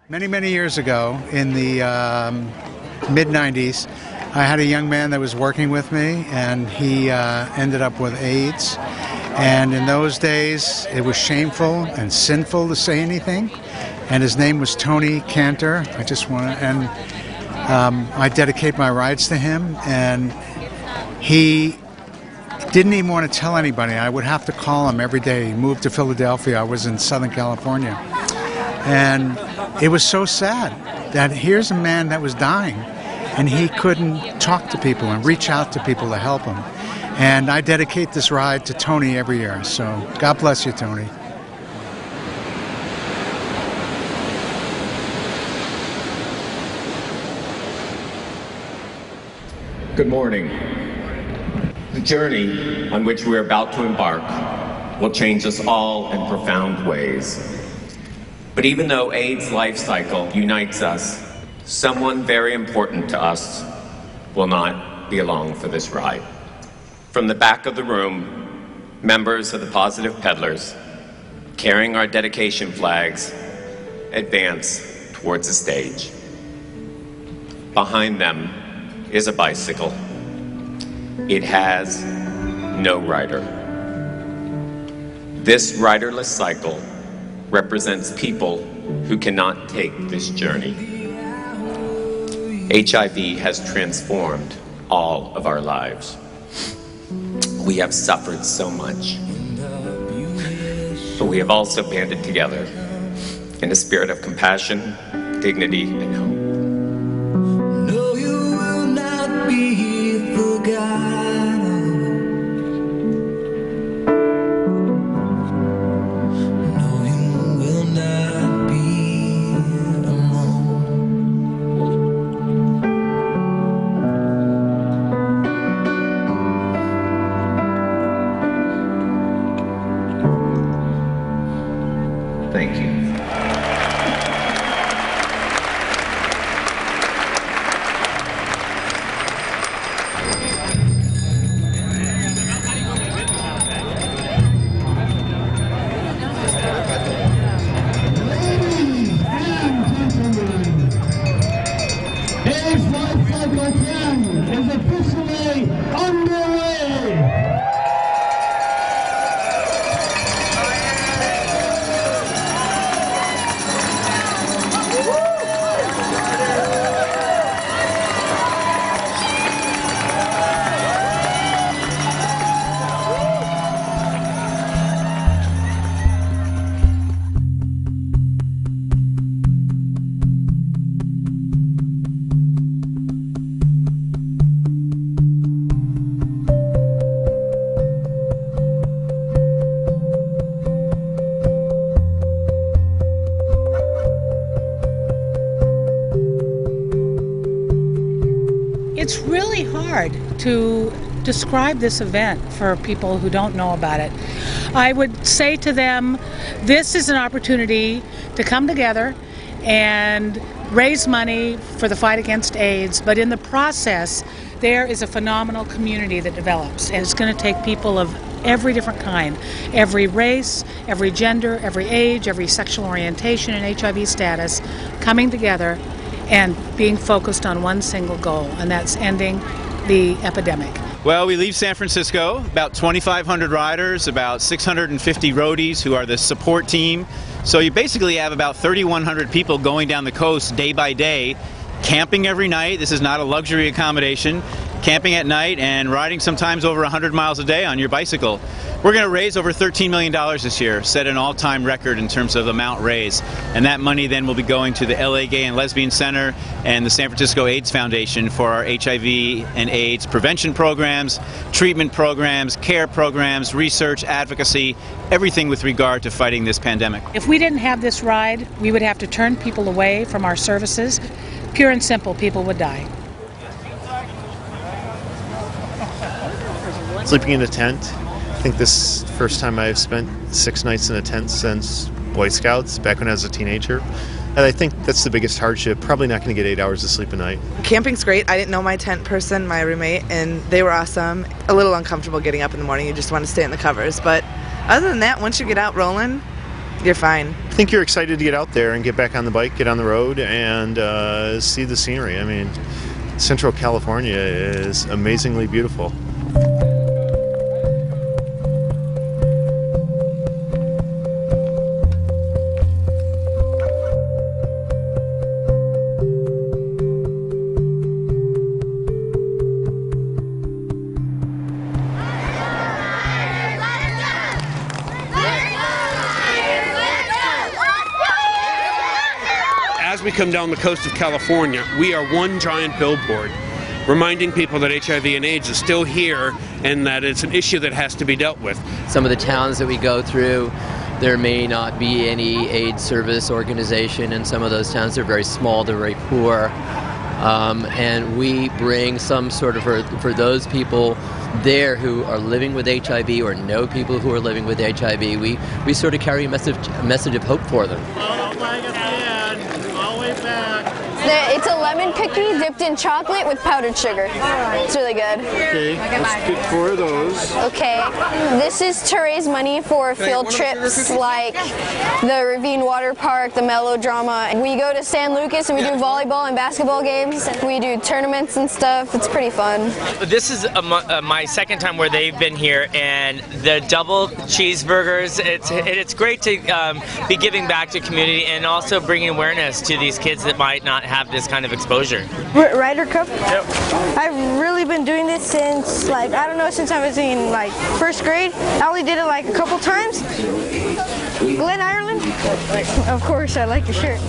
Many, many years ago, in the mid-90s, I had a young man that was working with me, and he ended up with AIDS. And in those days, it was shameful and sinful to say anything. And his name was Tony Cantor. I dedicate my rides to him. And he didn't even want to tell anybody. I would have to call him every day. He moved to Philadelphia. I was in Southern California. And it was so sad that here's a man that was dying, and he couldn't talk to people and reach out to people to help him. And I dedicate this ride to Tony every year. So God bless you, Tony. Good morning. The journey on which we are about to embark will change us all in profound ways. But even though AIDS LifeCycle unites us, someone very important to us will not be along for this ride. From the back of the room, members of the Positive Peddlers, carrying our dedication flags, advance towards the stage. Behind them is a bicycle. It has no rider. This riderless cycle represents people who cannot take this journey. HIV has transformed all of our lives. We have suffered so much, but we have also banded together in a spirit of compassion, dignity, and hope. No, you will not be forgotten. No, you will not be alone. Thank you. Today's LifeCycle 10 is officially underway! It's really hard to describe this event for people who don't know about it. I would say to them, this is an opportunity to come together and raise money for the fight against AIDS, but in the process, there is a phenomenal community that develops, and it's going to take people of every different kind, every race, every gender, every age, every sexual orientation and HIV status, coming together and being focused on one single goal, and that's ending the epidemic. Well, we leave San Francisco, about 2,500 riders, about 650 roadies who are the support team. So you basically have about 3,100 people going down the coast day by day, camping every night. This is not a luxury accommodation. Camping at night and riding sometimes over 100 miles a day on your bicycle. We're going to raise over $13 million this year, set an all-time record in terms of amount raised. And that money then will be going to the LA Gay and Lesbian Center and the San Francisco AIDS Foundation for our HIV and AIDS prevention programs, treatment programs, care programs, research, advocacy, everything with regard to fighting this pandemic. If we didn't have this ride, we would have to turn people away from our services. Pure and simple, people would die. Sleeping in a tent. I think this is the first time I've spent 6 nights in a tent since Boy Scouts, back when I was a teenager. And I think that's the biggest hardship. Probably not going to get 8 hours of sleep a night. Camping's great. I didn't know my tent person, my roommate, and they were awesome. A little uncomfortable getting up in the morning. You just want to stay in the covers. But other than that, once you get out rolling, you're fine. think you're excited to get out there and get back on the bike, get on the road, and see the scenery. I mean, Central California is amazingly beautiful. As we come down the coast of California, we are one giant billboard reminding people that HIV and AIDS is still here and that it's an issue that has to be dealt with. Some of the towns that we go through, there may not be any AIDS service organization. In some of those towns, they're very small, they're very poor. And we bring some sort of, for those people there who are living with HIV or know people who are living with HIV, we sort of carry a message of hope for them. It's a lemon cookie dipped in chocolate with powdered sugar. It's really good. Okay, let's pick 4 of those. Okay, this is to raise money for field trips like the Ravine Water Park, the Melodrama. We go to San Lucas and we do volleyball and basketball games. We do tournaments and stuff. It's pretty fun. This is my second time where they've been here, and the double cheeseburgers, it's great to be giving back to community and also bringing awareness to these kids that might not have this kind of exposure. Ryder Cup? Yep. I've really been doing this since, since I was in, first grade. I only did it, a couple times. Glen Ireland? Of course, I like your shirt.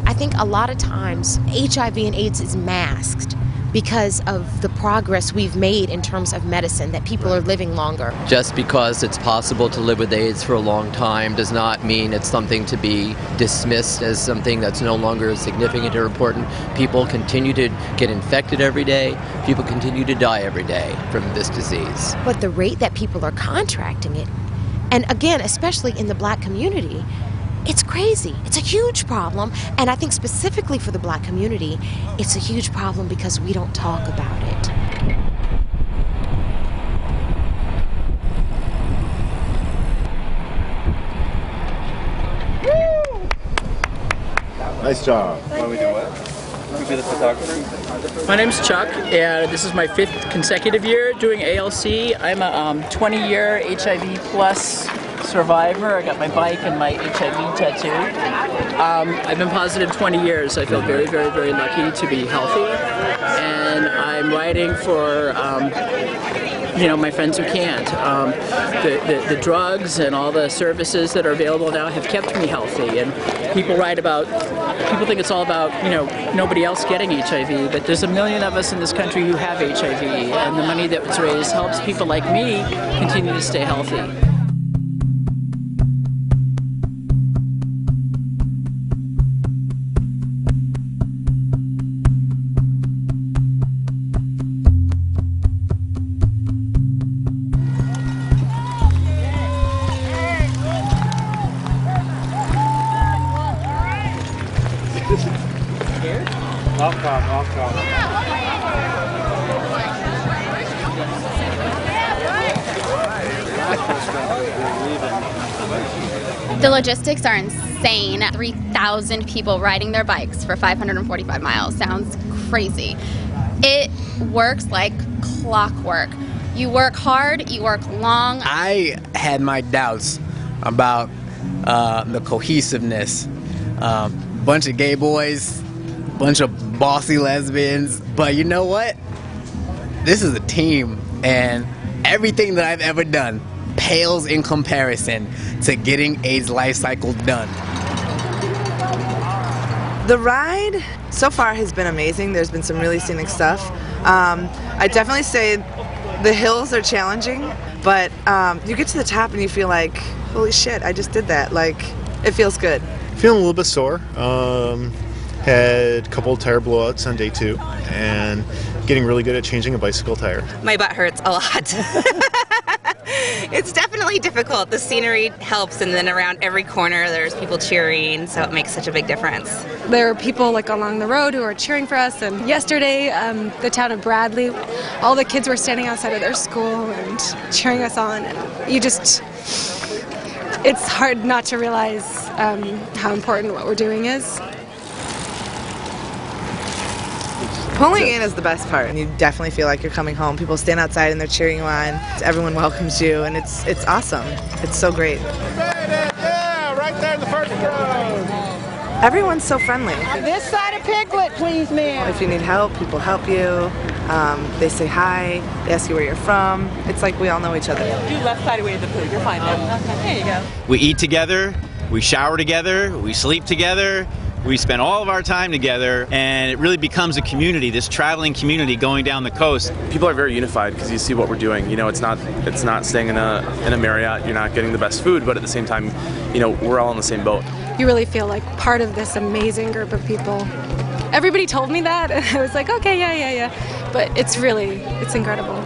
I think a lot of times HIV and AIDS is masked because of the progress we've made in terms of medicine, that people are living longer. Just because it's possible to live with AIDS for a long time does not mean it's something to be dismissed as something that's no longer significant or important. People continue to get infected every day. People continue to die every day from this disease. But the rate that people are contracting it, and again, especially in the Black community, it's crazy. It's a huge problem, and I think specifically for the Black community, it's a huge problem because we don't talk about it. Nice job. Why don't we do what? Be the photographer? My name's Chuck, and this is my 5th consecutive year doing ALC. I'm a 20-year HIV plus survivor. I got my bike and my HIV tattoo. I've been positive 20 years. I feel very, very, very lucky to be healthy, and I'm writing for my friends who can't. The drugs and all the services that are available now have kept me healthy, and people think it's all about, nobody else getting HIV, but there's 1 million of us in this country who have HIV, and the money that was raised helps people like me continue to stay healthy. The logistics are insane. 3,000 people riding their bikes for 545 miles. Sounds crazy. It works like clockwork. You work hard, you work long. I had my doubts about the cohesiveness. Bunch of gay boys, bunch of bossy lesbians, but you know what? This is a team, and everything that I've ever done pales in comparison to getting AIDS LifeCycle done. The ride so far has been amazing. There's been some really scenic stuff. I definitely say the hills are challenging, but you get to the top and you feel like, holy shit, I just did that. It feels good. Feeling a little bit sore. Had a couple of tire blowouts on day 2, and getting really good at changing a bicycle tire. My butt hurts a lot. It's definitely difficult. The scenery helps, and then around every corner there's people cheering, so it makes such a big difference. There are people along the road who are cheering for us, and yesterday the town of Bradley, all the kids were standing outside of their school and cheering us on. And you just it's hard not to realize how important what we're doing is. Pulling in is the best part, and you definitely feel like you're coming home. People stand outside and they're cheering you on. Everyone welcomes you, and it's awesome. It's so great. Yeah, right there in the first row. Everyone's so friendly. This side of Piglet, please, ma'am. If you need help, people help you. They say hi. They ask you where you're from. It's like we all know each other. Do left side away of the food. You're fine now. There you go. We eat together, we shower together, we sleep together. We spend all of our time together, and it really becomes a community, this traveling community going down the coast. People are very unified because you see what we're doing. You know, it's not staying in a Marriott. You're not getting the best food, but at the same time, you know, we're all in the same boat. You really feel like part of this amazing group of people. Everybody told me that, and I was like, okay, yeah. But it's incredible.